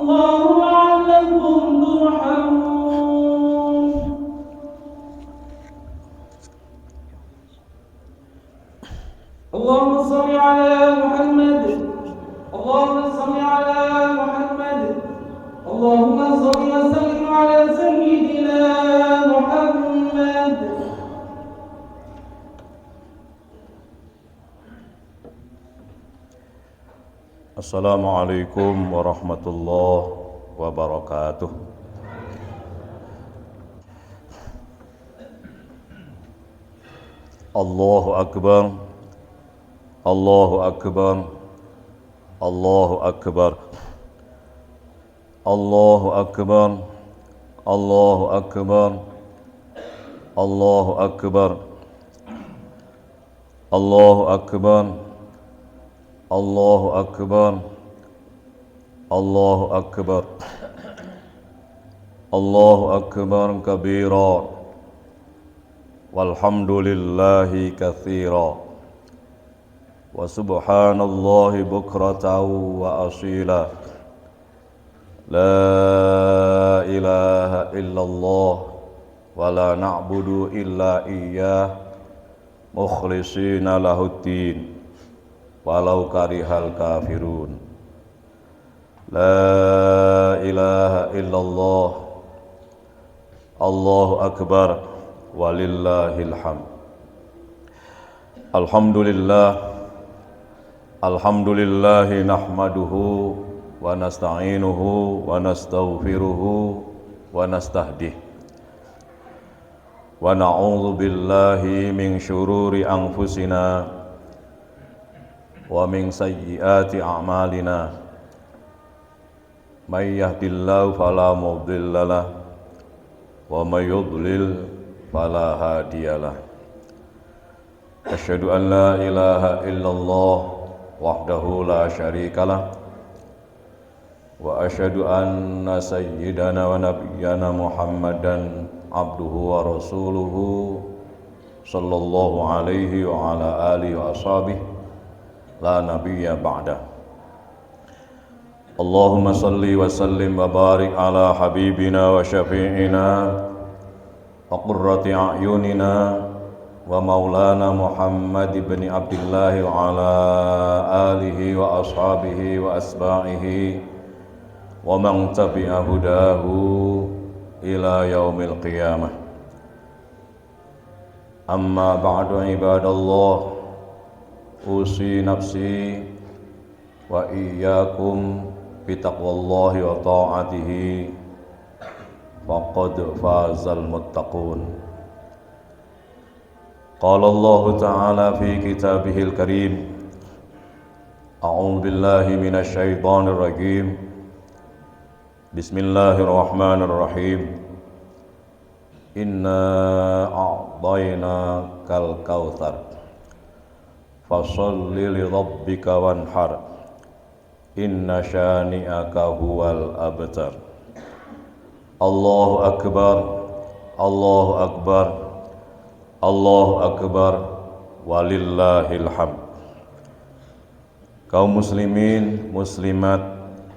الله لعلكم ترحمون. اللهم صل على محمد. اللهم صل على محمد. اللهم صل وسلم على سيدنا محمد. Assalamualaikum warahmatullahi wabarakatuh. Allahu Akbar. Allahu Akbar. Allahu Akbar. Allahu Akbar. Allahu Akbar. Allahu Akbar. Allahu Akbar. Allahu Akbar. Allahu Akbar. Allahu Akbar kabira. Walhamdulillahi katsira. Wa subhanallahi bukratan wa asila. La ilaha illallah wa la na'budu illa iyyah mukhlishina lahuddin walau karihal kafirun. La ilaha illallah. Allahu Akbar walillahil hamd. Alhamdulillah. Alhamdulillahi nahmaduhu wa nasta'inuhu wa nastaghfiruhu wa nastahdih. Wa na'udzu billahi min syururi anfusina wa min sayyiati a'malina. May yahdihillahu fala mudhillalah wa may yudlil fala hadiyalah. Asyhadu an la ilaha illallah wahdahu la syarikalah wa asyhadu anna sayyidana wa nabiyyana Muhammadan abduhu wa rasuluhu sallallahu alaihi wa ala alihi wa ashabihi la nabiyya ba'da. Allahumma salli wa sallim wa barik ala habibina wa syafi'ina wa qurrati a'yunina wa maulana Muhammad ibn Abdullah wa ala alihi wa ashabihi wa asba'ihi wa man tabi'a hudahu ila yaumil qiyamah. Amma ba'du ibadallah, usi nafsi wa iyyakum bitaqwallahi wa ta'atihi faqad fazal muttaqun. Qala Allah Ta'ala fi kitabihil karim. A'udzu billahi minasy syaithanir rajim. Bismillahirrahmanirrahim. Inna a'tainakal kautsar fasholli li rabbika wanhar. Inna syani'aka huwal abtar. Allahu Akbar. Allahu Akbar. Allahu Akbar walillahil hamd. Kaum muslimin, muslimat,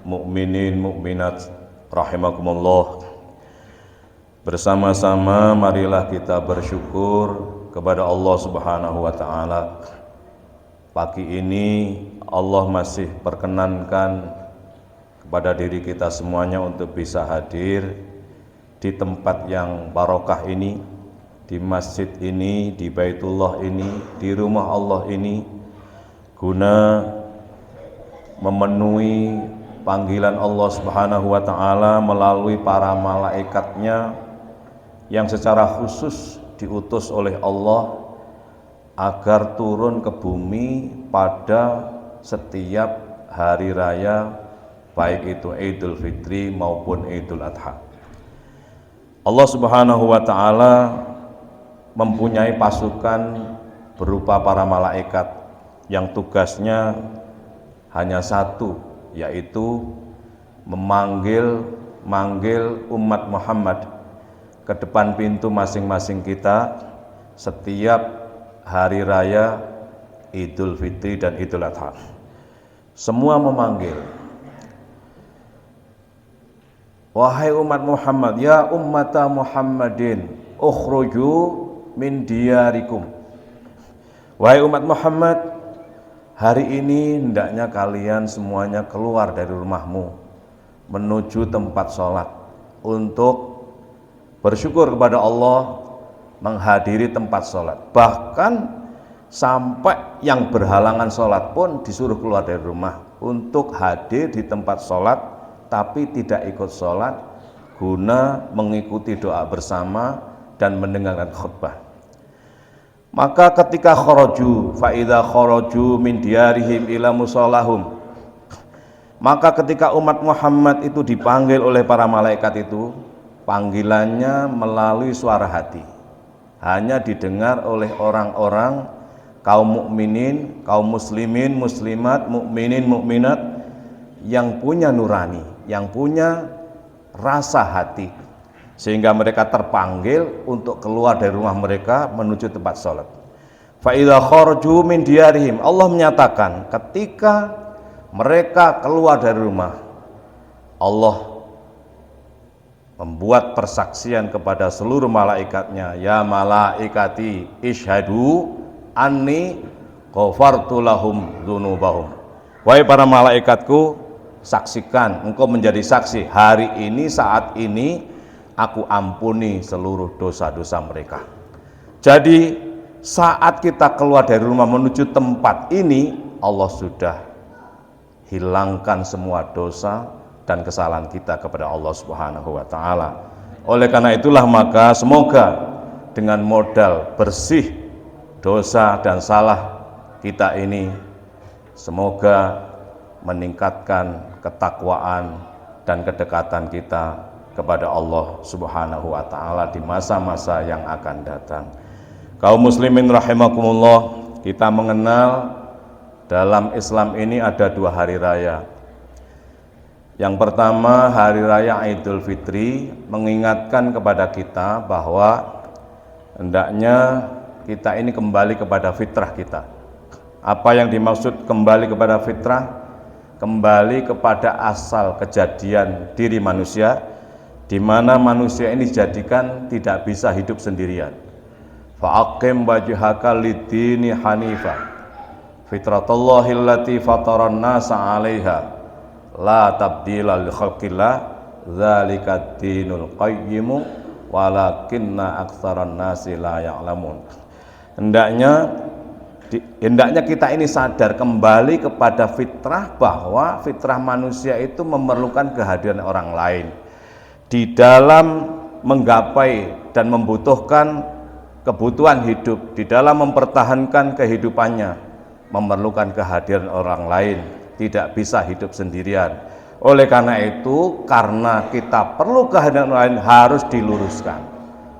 mukminin, mukminat rahimakumullah. Bersama-sama marilah kita bersyukur kepada Allah Subhanahu wa taala. Pagi ini Allah masih perkenankan kepada diri kita semuanya untuk bisa hadir di tempat yang barokah ini, di masjid ini, di Baitullah ini, di rumah Allah ini, guna memenuhi panggilan Allah Subhanahu wa taala melalui para malaikatnya yang secara khusus diutus oleh Allah agar turun ke bumi pada setiap hari raya, baik itu Idul Fitri maupun Idul Adha. Allah Subhanahu wa taala mempunyai pasukan berupa para malaikat yang tugasnya hanya satu, yaitu memanggil umat Muhammad ke depan pintu masing-masing kita setiap hari raya Idul Fitri dan Idul Adha. Semua memanggil. Wahai umat Muhammad, ya ummata Muhammadin, ukhruju min diyarikum. Wahai umat Muhammad, hari ini hendaknya kalian semuanya keluar dari rumahmu menuju tempat sholat untuk bersyukur kepada Allah, menghadiri tempat sholat. Bahkan sampai yang berhalangan sholat pun disuruh keluar dari rumah untuk hadir di tempat sholat, tapi tidak ikut sholat guna mengikuti doa bersama dan mendengarkan khutbah. Maka ketika kharaju, fa idza kharaju min diyarihim ila musallahum, maka ketika umat Muhammad itu dipanggil oleh para malaikat itu, panggilannya melalui suara hati, hanya didengar oleh orang-orang kaum mukminin, kaum muslimin, muslimat, mukminin, mukminat yang punya nurani, yang punya rasa hati, sehingga mereka terpanggil untuk keluar dari rumah mereka menuju tempat sholat. Fa idza kharaju min diyarihim, Allah menyatakan ketika mereka keluar dari rumah, Allah membuat persaksian kepada seluruh malaikatnya, ya malaikati ishadu anni ghafartu lahum dzunubahum. Wahai para malaikatku, saksikan, engkau menjadi saksi, hari ini, saat ini aku ampuni seluruh dosa-dosa mereka. Jadi saat kita keluar dari rumah menuju tempat ini, Allah sudah hilangkan semua dosa dan kesalahan kita kepada Allah Subhanahu wa taala. Oleh karena itulah maka semoga dengan modal bersih dosa dan salah kita ini, semoga meningkatkan ketakwaan dan kedekatan kita kepada Allah Subhanahu wa taala di masa-masa yang akan datang. Kaum muslimin rahimakumullah, kita mengenal dalam Islam ini ada 2 hari raya. Yang pertama, hari raya Idul Fitri mengingatkan kepada kita bahwa hendaknya kita ini kembali kepada fitrah kita. Apa yang dimaksud kembali kepada fitrah? Kembali kepada asal kejadian diri manusia, di mana manusia ini dijadikan tidak bisa hidup sendirian. Fa'aqim wajhaka lid-dini hanifa fitratallahi allati fataran nasa 'alaiha la tabdila li khalqillah dzalika dinul qayyim walakinna aktsaran nasi la ya'lamun. Hendaknya kita ini sadar kembali kepada fitrah, bahwa fitrah manusia itu memerlukan kehadiran orang lain di dalam menggapai dan membutuhkan kebutuhan hidup, di dalam mempertahankan kehidupannya, memerlukan kehadiran orang lain, tidak bisa hidup sendirian. Oleh karena itu, karena kita perlu kehadiran orang lain,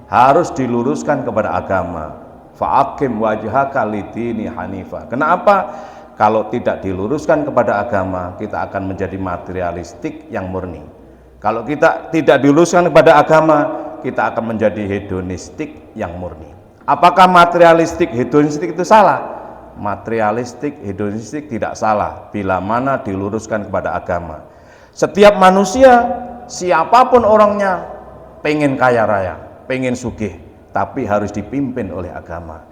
harus diluruskan kepada agama. Fa'aqim wajhaka lid-dini hanifa. Kenapa? Kalau tidak diluruskan kepada agama, kita akan menjadi materialistik yang murni. Kalau kita tidak diluruskan kepada agama, kita akan menjadi hedonistik yang murni. Apakah materialistik, hedonistik itu salah? Materialistik, hedonistik tidak salah bila mana diluruskan kepada agama. Setiap manusia, siapapun orangnya, pengen kaya raya, pengen sugih, tapi harus dipimpin oleh agama.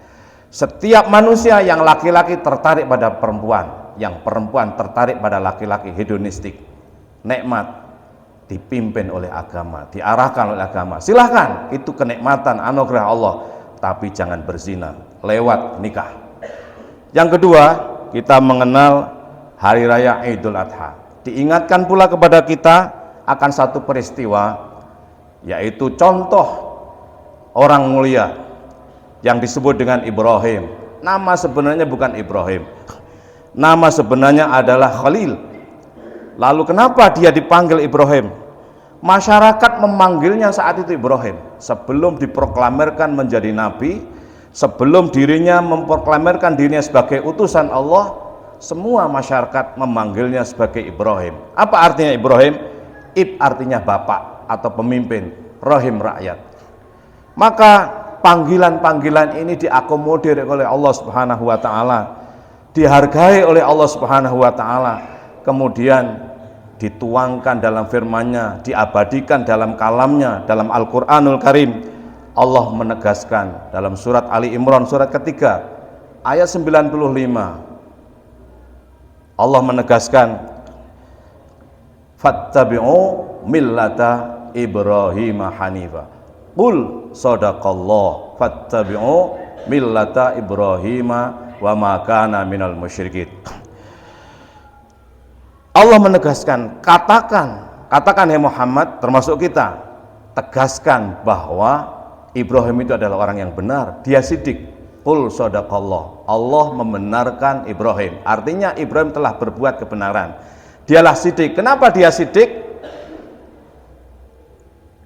Setiap manusia, yang laki-laki tertarik pada perempuan, yang perempuan tertarik pada laki-laki, hedonistik, nikmat, dipimpin oleh agama, diarahkan oleh agama. Silahkan, itu kenikmatan anugerah Allah, tapi jangan berzina lewat nikah. Yang kedua, kita mengenal hari raya Idul Adha. Diingatkan pula kepada kita akan satu peristiwa, yaitu contoh orang mulia yang disebut dengan Ibrahim. Nama sebenarnya bukan Ibrahim, nama sebenarnya adalah Khalil. Lalu kenapa dia dipanggil Ibrahim? Masyarakat memanggilnya saat itu Ibrahim. Sebelum diproklamirkan menjadi nabi, sebelum dirinya memproklamirkan dirinya sebagai utusan Allah, semua masyarakat memanggilnya sebagai Ibrahim. Apa artinya Ibrahim? Ib artinya bapak atau pemimpin, rahim rakyat. Maka panggilan-panggilan ini diakomodir oleh Allah Subhanahu wa taala, dihargai oleh Allah Subhanahu wa taala. Kemudian dituangkan dalam firman-Nya, diabadikan dalam kalamnya, dalam Al-Qur'anul Karim. Allah menegaskan dalam surat Ali Imran surat ketiga ayat 95. Allah menegaskan, fattabi'u millata Ibrahim hanifa. Qul sadaqallah fattabi'u millata Ibrahim wa ma kana minal musyrikin. Allah menegaskan, katakan hai Muhammad, termasuk kita, tegaskan bahwa Ibrahim itu adalah orang yang benar, dia sidik. Qul sadaqallah, Allah membenarkan Ibrahim, artinya Ibrahim telah berbuat kebenaran, dialah sidik. Kenapa dia sidik?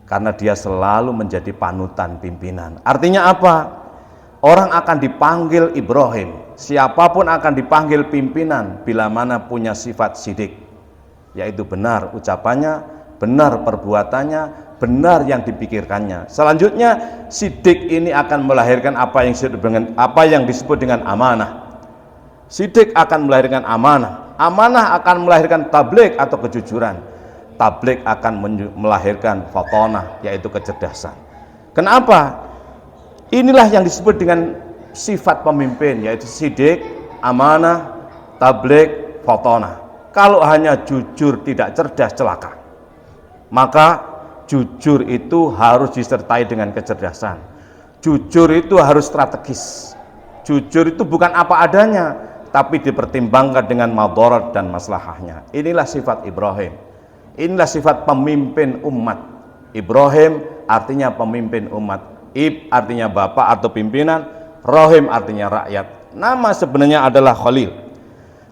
Karena dia selalu menjadi panutan pimpinan. Artinya apa? Orang akan dipanggil Ibrahim, siapapun akan dipanggil pimpinan bila mana punya sifat sidik, yaitu benar ucapannya, benar perbuatannya, benar yang dipikirkannya. Selanjutnya, sidik ini akan melahirkan apa yang disebut dengan amanah. Sidik akan melahirkan amanah. Amanah akan melahirkan tabligh atau kejujuran. Tabligh akan melahirkan fatonah, yaitu kecerdasan. Kenapa? Inilah yang disebut dengan sifat pemimpin, yaitu sidik, amanah, tabligh, fatonah. Kalau hanya jujur tidak cerdas, celaka. Maka jujur itu harus disertai dengan kecerdasan. Jujur itu harus strategis. Jujur itu bukan apa adanya, tapi dipertimbangkan dengan madarat dan maslahahnya. Inilah sifat Ibrahim. Inilah sifat pemimpin umat. Ibrahim artinya pemimpin umat. Artinya bapak atau pimpinan. Rahim artinya rakyat. Nama sebenarnya adalah Khalil.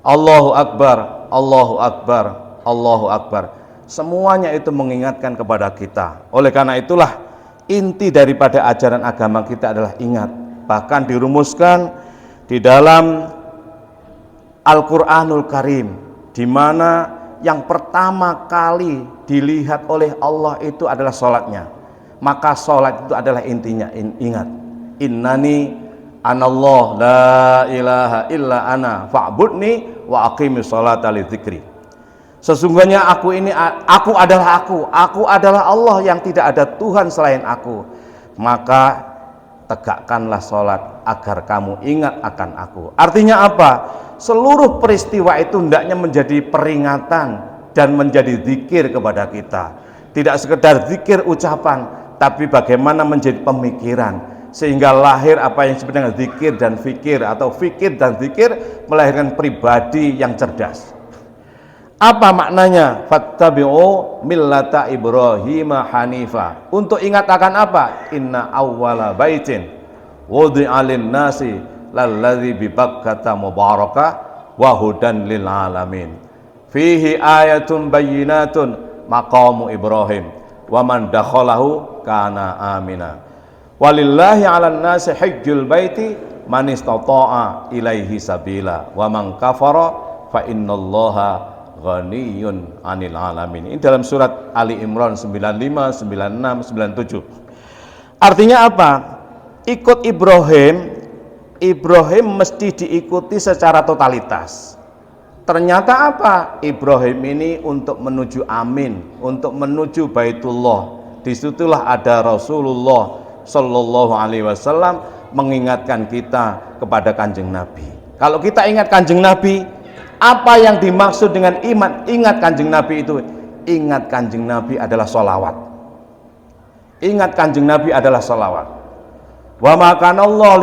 Allahu Akbar, Allahu Akbar, Allahu Akbar. Semuanya itu mengingatkan kepada kita. Oleh karena itulah inti daripada ajaran agama kita adalah ingat. Bahkan dirumuskan di dalam Al-Qur'anul Karim, di mana yang pertama kali dilihat oleh Allah itu adalah sholatnya. Maka sholat itu adalah intinya, ingat. Innani anallah la ilaha illa ana fa'budni wa aqimis sholata li dzikri. Sesungguhnya aku adalah Allah yang tidak ada Tuhan selain aku. Maka tegakkanlah sholat agar kamu ingat akan aku. Artinya apa? Seluruh peristiwa itu hendaknya menjadi peringatan dan menjadi zikir kepada kita. Tidak sekedar zikir ucapan, tapi bagaimana menjadi pemikiran, sehingga lahir apa yang disebut dengan zikir dan fikir, atau fikir dan zikir melahirkan pribadi yang cerdas. Apa maknanya? Fattabi'u millata Ibrahim hanifa. Untuk ingat akan apa? Inna awwala baitin wudi'a lin-nasi lalladzi bi Bakkata mubarakah wa hudan lil alamin. Fihi ayatun bayyinatun maqamu Ibrahim wa man dakhalahu kana amina. Walillahi 'alan nasi hajjul baiti man istata'a ilaihi sabila wa man kafara fa innallaha ghaniyun 'anil alamin. Ini dalam surat Ali Imran 95, 96, 97. Artinya apa? Ikut Ibrahim mesti diikuti secara totalitas. Ternyata apa? Ibrahim ini untuk menuju Amin, untuk menuju Baitullah. Disitulah ada Rasulullah Sallallahu Alaihi Wasallam mengingatkan kita kepada Kanjeng Nabi. Kalau kita ingat Kanjeng Nabi, apa yang dimaksud dengan iman? Ingat Kanjeng Nabi itu. Ingat Kanjeng Nabi adalah sholawat. Ingat Kanjeng Nabi adalah sholawat. Wa ma kana Allah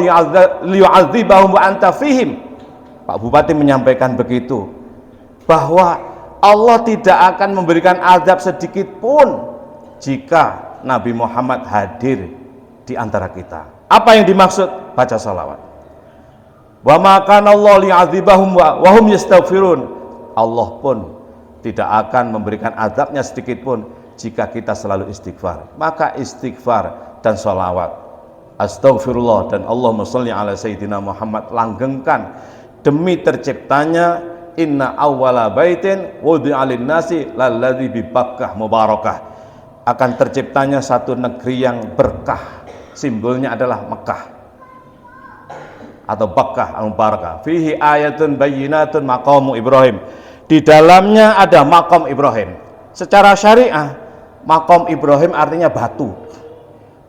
liyu'adzibahum wa anta fihim. Pak Bupati menyampaikan begitu, bahwa Allah tidak akan memberikan azab sedikit pun jika Nabi Muhammad hadir di antara kita. Apa yang dimaksud? Baca salawat. Wa ma kana Allah liyu'adzibahum wa hum yastaghfirun. Allah pun tidak akan memberikan azabnya sedikit pun jika kita selalu istighfar. Maka istighfar dan salawat, astagfirullah dan Allahumma sholli ala sayyidina Muhammad, langgengkan demi terciptanya inna awwala baitin wudi'a lin-nasi lalladzi bi Bakkah mubarakah, akan terciptanya satu negeri yang berkah. Simbolnya adalah Mekah atau Bakkah al-Mubarakah. Fihi ayatun bayyinatun maqamu Ibrahim. Di Di dalamnya ada maqam Ibrahim. Secara syariah, maqam Ibrahim artinya batu.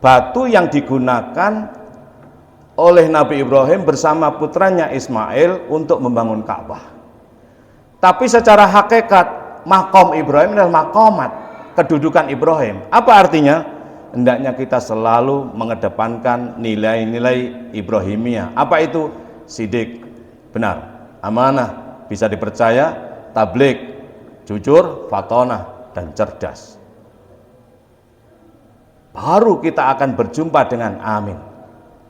Batu yang digunakan oleh Nabi Ibrahim bersama putranya Ismail untuk membangun Ka'bah. Tapi secara hakikat, maqam Ibrahim adalah maqamat, kedudukan Ibrahim. Apa artinya? Hendaknya kita selalu mengedepankan nilai-nilai Ibrahimiyah. Apa itu? Sidik, benar, amanah, bisa dipercaya, tabligh, jujur, fatonah, dan cerdas. Baru kita akan berjumpa dengan amin.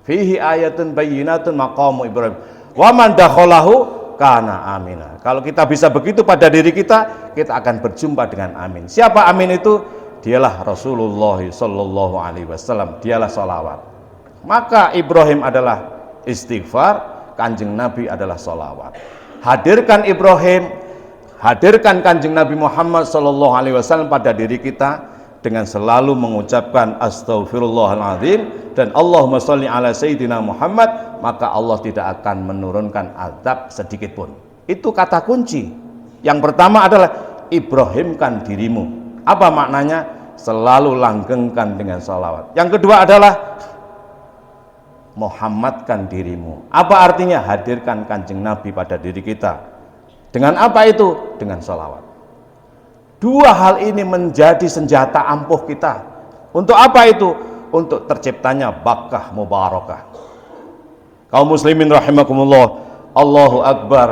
Fihi ayatun bayyinatun maqamu Ibrahim. Wa man dakhalahu kana amina. Kalau kita bisa begitu pada diri kita, kita akan berjumpa dengan amin. Siapa amin itu? Dialah Rasulullah sallallahu alaihi wasallam. Dialah salawat. Maka Ibrahim adalah istighfar, Kanjeng Nabi adalah salawat. Hadirkan Ibrahim, hadirkan Kanjeng Nabi Muhammad sallallahu alaihi wasallam pada diri kita dengan selalu mengucapkan astaghfirullahaladzim dan Allahumma sholli ala sayyidina Muhammad, maka Allah tidak akan menurunkan azab sedikit pun. Itu kata kunci. Yang pertama adalah Ibrahimkan dirimu. Apa maknanya? Selalu langgengkan dengan salawat. Yang kedua adalah Muhammadkan dirimu. Apa artinya? Hadirkan Kanjeng Nabi pada diri kita. Dengan apa itu? Dengan salawat. Dua hal ini menjadi senjata ampuh kita. Untuk apa itu? Untuk terciptanya barakah mubarakah. Kaum muslimin rahimakumullah, Allahu Akbar,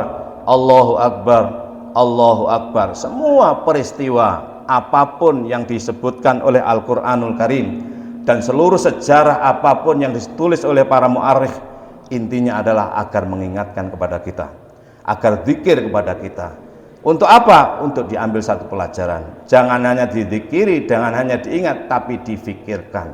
Allahu Akbar, Allahu Akbar. Semua peristiwa apapun yang disebutkan oleh Al-Quranul Karim dan seluruh sejarah apapun yang ditulis oleh para mu'arikh, intinya adalah agar mengingatkan kepada kita, agar zikir kepada kita. Untuk apa? Untuk diambil satu pelajaran. Jangan hanya dizikiri, jangan hanya diingat, tapi difikirkan.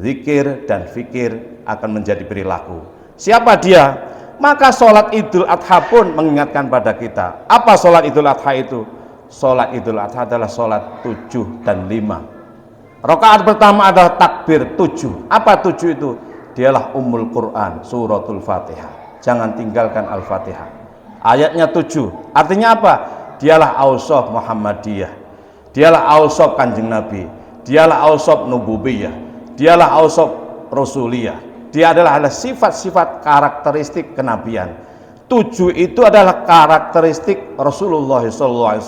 Zikir dan fikir akan menjadi perilaku. Siapa dia? Maka sholat Idul Adha pun mengingatkan pada kita. Apa sholat Idul Adha itu? Sholat Idul Adha adalah sholat 7 dan 5. Rakaat pertama adalah takbir 7. Apa 7 itu? Dialah Ummul Quran, suratul Fatihah. Jangan tinggalkan Al-Fatihah. Ayatnya 7. Artinya apa? Dialah Ausof Muhammadiyah. Dialah Ausof Kanjeng Nabi. Dialah Ausof Nububiyah. Dialah Ausof Rasuliyah. Dia adalah sifat-sifat karakteristik kenabian. 7 itu adalah karakteristik Rasulullah SAW.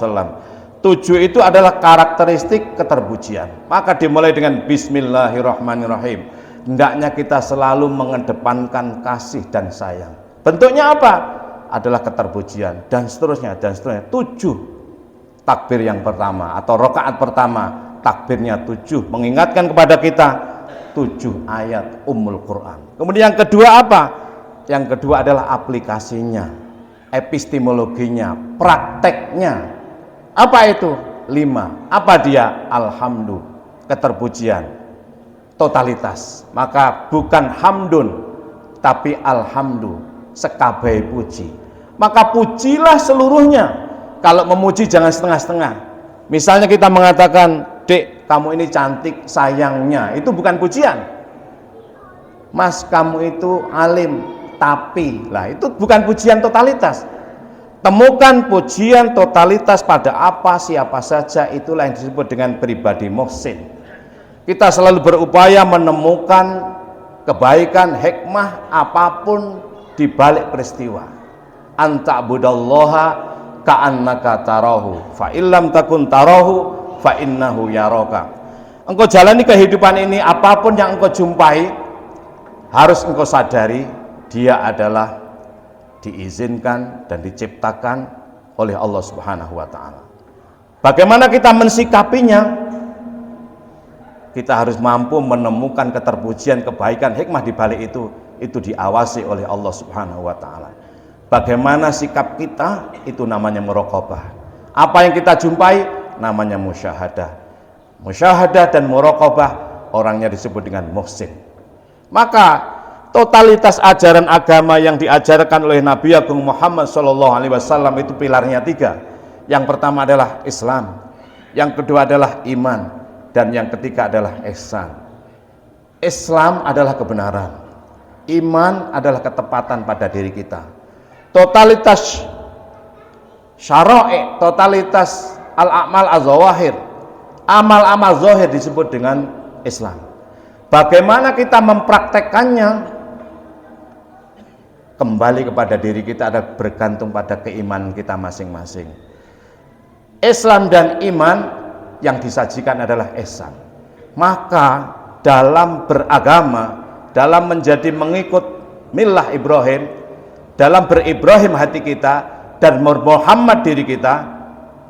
7 itu adalah karakteristik keterpujian. Maka dimulai dengan Bismillahirrahmanirrahim. Hendaknya kita selalu mengedepankan kasih dan sayang. Bentuknya apa? Adalah keterpujian dan seterusnya dan seterusnya. 7 takbir yang pertama atau rakaat pertama, takbirnya 7 mengingatkan kepada kita 7 ayat Ummul Quran. Kemudian yang kedua apa? Yang kedua adalah aplikasinya, epistemologinya, prakteknya. Apa itu? 5. Apa dia? Alhamdulillah, keterpujian, totalitas. Maka bukan hamdun, tapi alhamdulillah, sekabai puji. Maka pujilah seluruhnya. Kalau memuji jangan setengah-setengah. Misalnya kita mengatakan, "Dek, kamu ini cantik sayangnya." Itu bukan pujian. "Mas, kamu itu alim tapi." Lah, itu bukan pujian totalitas. Temukan pujian totalitas pada apa siapa saja, itulah yang disebut dengan pribadi muhsin. Kita selalu berupaya menemukan kebaikan, hikmah apapun di balik peristiwa. Anta'budallaha ka'annaka tarahu fa illam takun tarahu fa innahu yaraka. Engkau jalani kehidupan ini, apapun yang engkau jumpai, harus engkau sadari dia adalah diizinkan dan diciptakan oleh Allah Subhanahu wa taala. Bagaimana kita mensikapinya? Kita harus mampu menemukan keterpujian, kebaikan, hikmah di balik itu diawasi oleh Allah Subhanahu wa taala. Bagaimana sikap kita? Itu namanya muraqabah. Apa yang kita jumpai namanya musyahadah. Musyahadah dan muraqabah orangnya disebut dengan muhsin. Maka totalitas ajaran agama yang diajarkan oleh Nabi Agung Muhammad SAW itu pilarnya 3. Yang pertama adalah Islam, yang kedua adalah iman, dan yang ketiga adalah ihsan. Islam adalah kebenaran, iman adalah ketepatan pada diri kita. Totalitas syara'i, totalitas al-a'mal az-zawahir, amal-amal zahir disebut dengan Islam. Bagaimana kita mempraktekkannya kembali kepada diri kita, ada bergantung pada keimanan kita masing-masing. Islam dan iman yang disajikan adalah ihsan. Maka dalam beragama, dalam menjadi mengikut millah Ibrahim, dalam beribrahim hati kita dan Muhammad diri kita,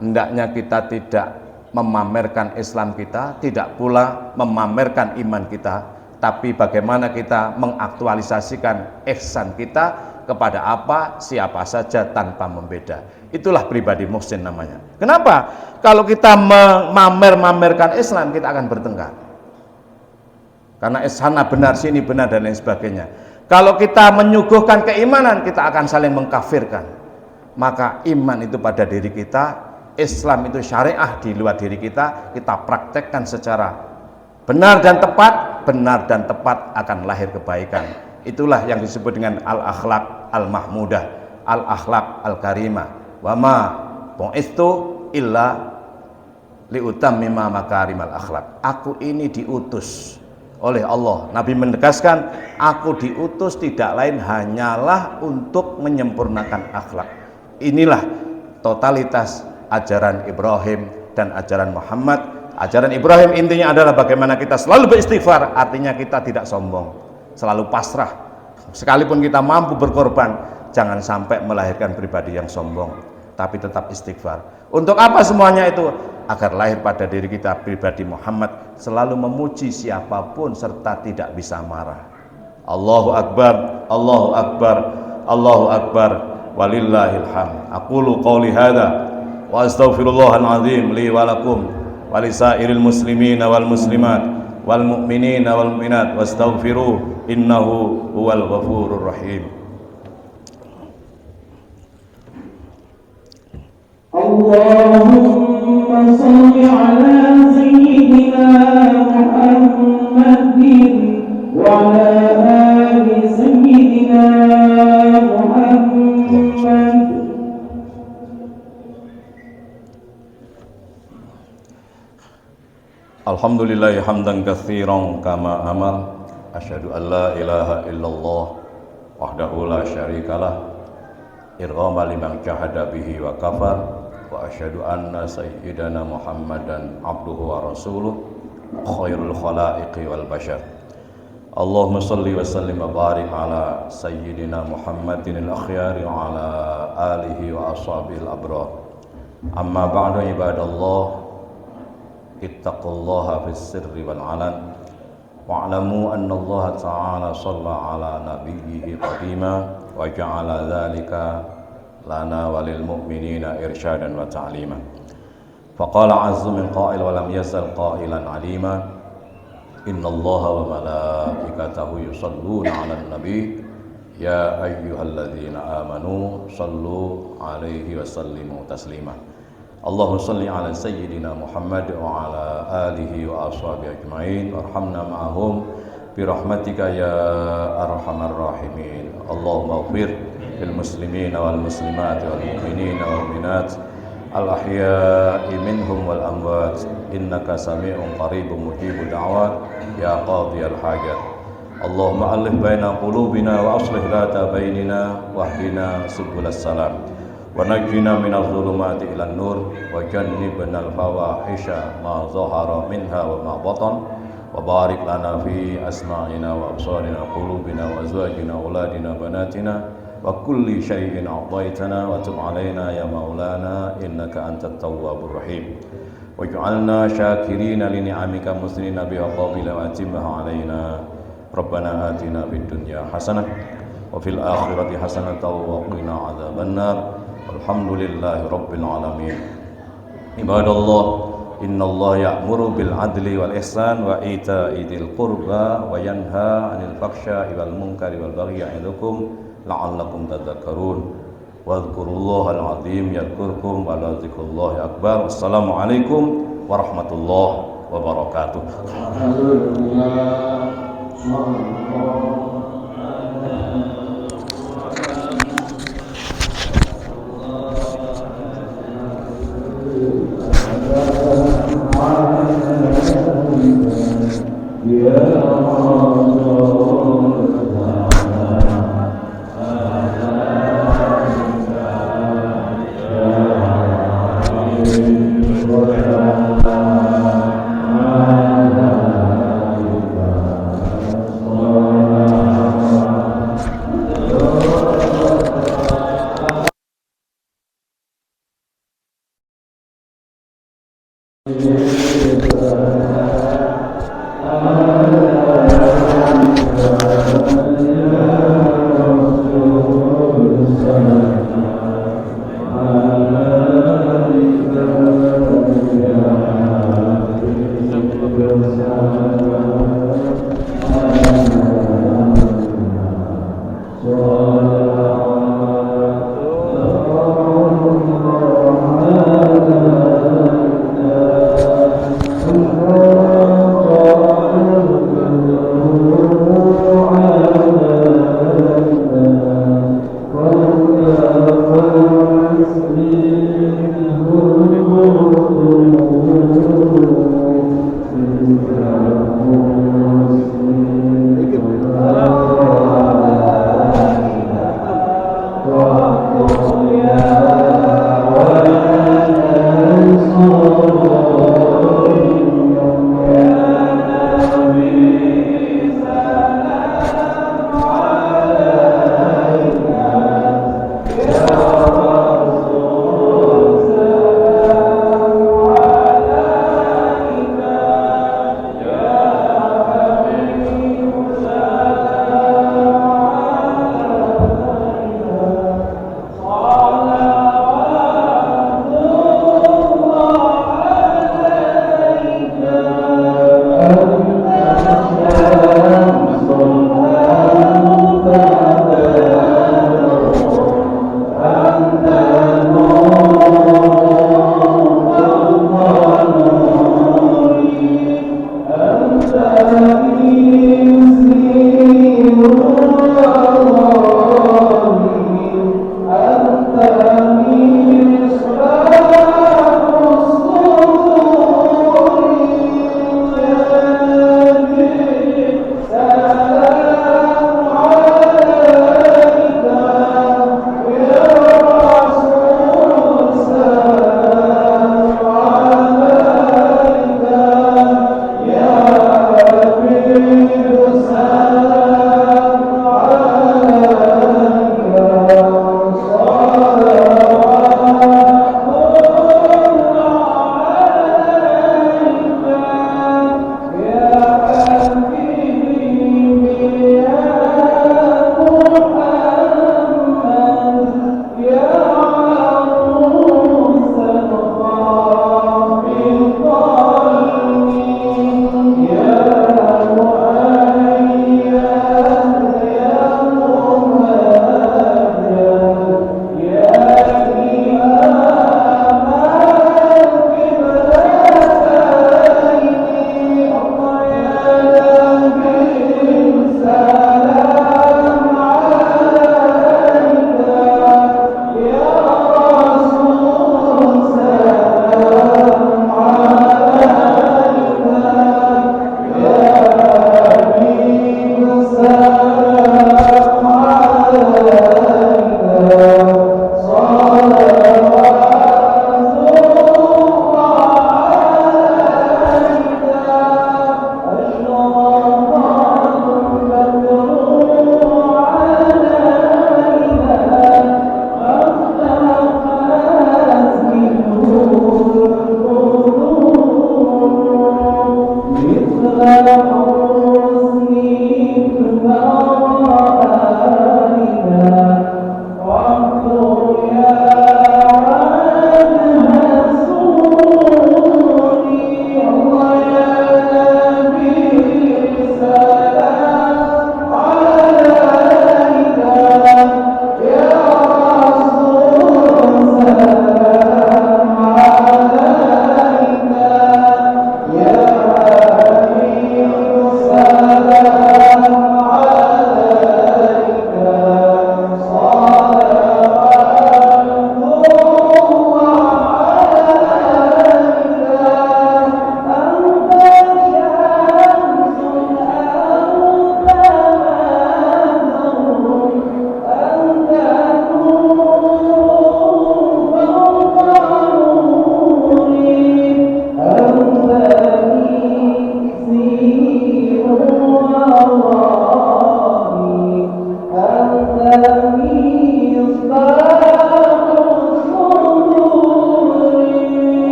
hendaknya kita tidak memamerkan Islam kita, tidak pula memamerkan iman kita, tapi bagaimana kita mengaktualisasikan ihsan kita kepada apa, siapa saja tanpa membeda. Itulah pribadi muhsin namanya. Kenapa? Kalau kita memamer-mamerkan Islam, kita akan bertengkar. Karena sana benar, sini benar, dan lain sebagainya. Kalau kita menyuguhkan keimanan, kita akan saling mengkafirkan. Maka iman itu pada diri kita, Islam itu syariah di luar diri kita praktekkan secara benar dan tepat akan lahir kebaikan. Itulah yang disebut dengan al-akhlaq al-mahmudah, al-akhlaq al-karimah. Wa ma bu'istu illa liutammima makarimal akhlaq. Aku ini diutus oleh Allah. Nabi menegaskan, aku diutus tidak lain hanyalah untuk menyempurnakan akhlak. Inilah totalitas ajaran Ibrahim dan ajaran Muhammad. Ajaran Ibrahim intinya adalah bagaimana kita selalu beristighfar, artinya kita tidak sombong, selalu pasrah. Sekalipun kita mampu berkorban, jangan sampai melahirkan pribadi yang sombong, tapi tetap istighfar. Untuk apa semuanya itu? Agar lahir pada diri kita pribadi Muhammad selalu memuji siapapun serta tidak bisa marah. Allahu Akbar, Allahu Akbar, Allahu Akbar, walillahil hamd. Aqulu qawli hadza wa astaghfirullahal azim li wa lakum wa lisairil muslimina wal muslimat wal mu'minina wal mu'minat wastaghfiruh innahu huwal ghafurur rahim. Allahumma salli ala sayyidina Muhammadin wa ala ali sayyidina Muhammad. Alhamdulillahi hamdan katsiran kama amal. Asyhadu an la ilaha illallah wahdahu la syarikalah irghama liman jahada bihi wa kafar. Wa asyhadu anna sayyidana Muhammadan abduhu wa rasuluh khairul khalaiqi wal bashar. Allahumma salli wa sallim wa barik ala sayyidina Muhammadin al-akhyari wa ala alihi wa ashabihi al-abrar. Amma ba'du ibadallah, ittaqullaha fis sirri wal alan wa'lamu anna Allah ta'ala shalla ala nabiyhi qadima wa ja'ala dhalika lana walil mu'minina irsyadan wa ta'lima. Faqala azza min qa'il wa lam yazal qailan alima. Innallaha wa malaikatahu yusalluna 'alan nabi ya ayyuhalladzina amanu sallu 'alaihi wa sallimu taslima. Allahumma shalli 'ala sayyidina Muhammad wa 'ala alihi wa ashabihi ajmain warhamna ma'ahum bi rahmatika ya arhamar rahimin. Allahumma ighfir lil muslimina wal muslimat wal mu'minina wal mu'minat al ahya'i minhum wal amwat innaka sami'un qaribun mujibud da'wat ya qadhiyal hajat. Allahumma alif baina qulubina wa aslih dhata bainina wahdina subulas salam wa najjina minadh dhulumati ilan nur wa jannibna al fawahisha ma zahara minha wa ma batan wa barik lana fi asma'ina wa absarina qulubina wa azwajina auladina banatina wa kulli syai'in a'taitana wa tub 'alaina ya maulana innaka antat tawwabur rahim waj'alna syakirina li ni'amika muslimina biha qabila wa atimha 'alaina. Rabbana atina fid dunya hasanah wa fil akhirati hasanah wa qina 'adzabannar. Alhamdulillahi rabbil alamin. Ibadallah, innallaha ya'muru bil 'adli wal ihsan wa ita'i dzil qurba wa yanha 'anil fakhsya'i wal munkari wal baghi ya'idukum la'allakum tadhakkarun. Wadhkurullahal azim yadhkurkum wa la dzikrullahi akbar. Wassalamualaikum warahmatullahi wabarakatuh. Bismillahirrahmanirrahim.